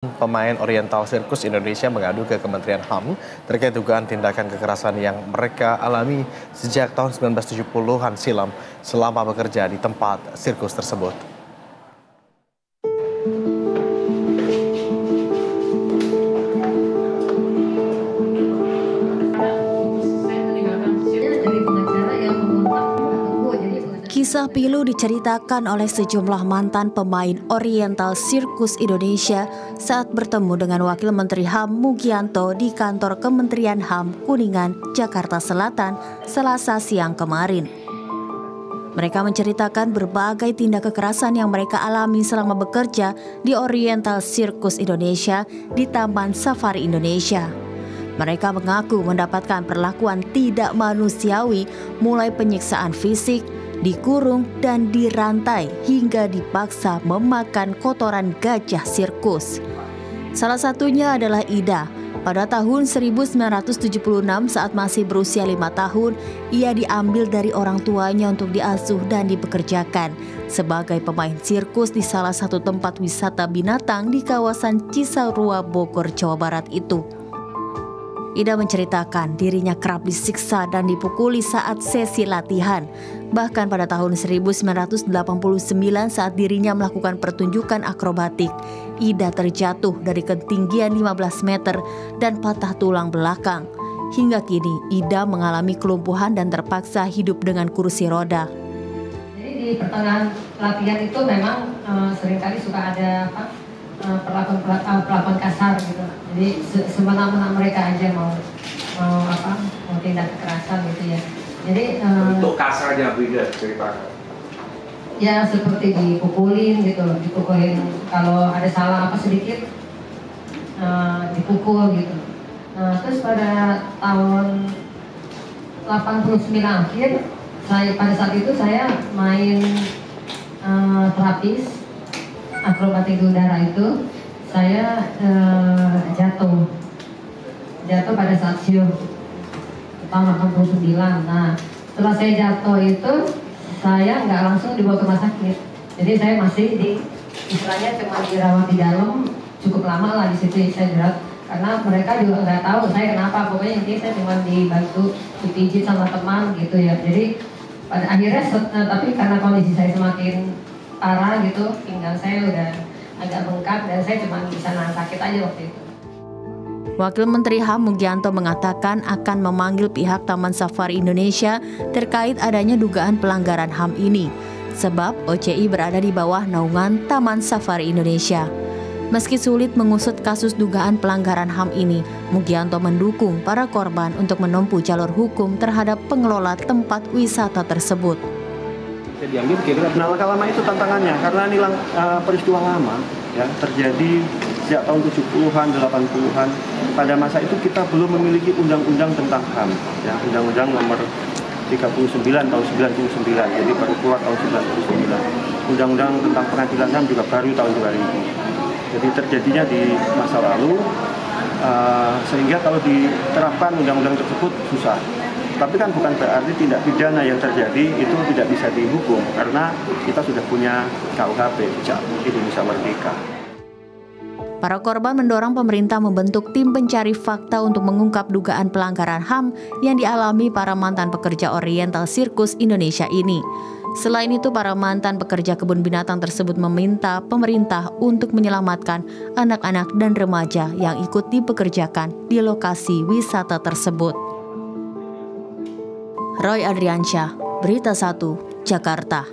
Pemain Oriental Circus Indonesia mengadu ke Kementerian HAM terkait dugaan tindakan kekerasan yang mereka alami sejak tahun 1970-an silam selama bekerja di tempat sirkus tersebut. Kisah pilu diceritakan oleh sejumlah mantan pemain Oriental Circus Indonesia saat bertemu dengan Wakil Menteri HAM Mugianto di kantor Kementerian HAM Kuningan, Jakarta Selatan, Selasa siang kemarin. Mereka menceritakan berbagai tindak kekerasan yang mereka alami selama bekerja di Oriental Circus Indonesia di Taman Safari Indonesia. Mereka mengaku mendapatkan perlakuan tidak manusiawi, mulai penyiksaan fisik, dikurung dan dirantai hingga dipaksa memakan kotoran gajah sirkus. Salah satunya adalah Ida. Pada tahun 1976 saat masih berusia 5 tahun, ia diambil dari orang tuanya untuk diasuh dan dipekerjakan sebagai pemain sirkus di salah satu tempat wisata binatang di kawasan Cisarua, Bogor, Jawa Barat itu. Ida menceritakan dirinya kerap disiksa dan dipukuli saat sesi latihan. Bahkan pada tahun 1989 saat dirinya melakukan pertunjukan akrobatik, Ida terjatuh dari ketinggian 15 meter dan patah tulang belakang. Hingga kini Ida mengalami kelumpuhan dan terpaksa hidup dengan kursi roda. Jadi di pertengahan latihan itu memang seringkali suka ada perlakuan kasar gitu. Jadi semena-mena mereka aja mau tindak kekerasan gitu ya. Jadi untuk kasarnya beda ceritakan. Ya seperti dipukulin gitu, dipukulin kalau ada salah apa sedikit dipukul gitu. Nah terus pada tahun 89 akhir pada saat itu saya main terapis akrobatik udara itu, saya jatuh pada saat show tahun 89. Nah setelah saya jatuh itu saya nggak langsung dibawa ke rumah sakit, jadi saya masih istilahnya cuma dirawat di dalam cukup lama lah di situ saya jerat, karena mereka juga nggak tahu saya kenapa, pokoknya intinya saya cuma dibantu dipijit sama teman gitu ya. Jadi pada akhirnya tapi karena kondisi saya semakin parah gitu, pinggang saya udah agak bengkak dan saya cuma bisa nahan sakit aja waktu itu. Wakil Menteri HAM Mugianto mengatakan akan memanggil pihak Taman Safari Indonesia terkait adanya dugaan pelanggaran HAM ini, sebab OCI berada di bawah naungan Taman Safari Indonesia. Meski sulit mengusut kasus dugaan pelanggaran HAM ini, Mugianto mendukung para korban untuk menempuh jalur hukum terhadap pengelola tempat wisata tersebut. Nah, lama itu tantangannya karena ini peristiwa lama ya, terjadi sejak tahun 70-an, 80-an. Pada masa itu kita belum memiliki undang-undang tentang HAM ya, Undang-Undang nomor 39 tahun 99, jadi baru keluar tahun 99. Undang-Undang tentang pengadilan HAM juga baru tahun 2000. Jadi terjadinya di masa lalu, sehingga kalau diterapkan undang-undang tersebut susah. Tapi kan bukan berarti tindak pidana yang terjadi itu tidak bisa dihukum, karena kita sudah punya KUHP sejak Indonesia merdeka. Para korban mendorong pemerintah membentuk tim pencari fakta untuk mengungkap dugaan pelanggaran HAM yang dialami para mantan pekerja Oriental Circus Indonesia ini. Selain itu, para mantan pekerja kebun binatang tersebut meminta pemerintah untuk menyelamatkan anak-anak dan remaja yang ikut dipekerjakan di lokasi wisata tersebut. Roy Adriansyah, Berita 1, Jakarta.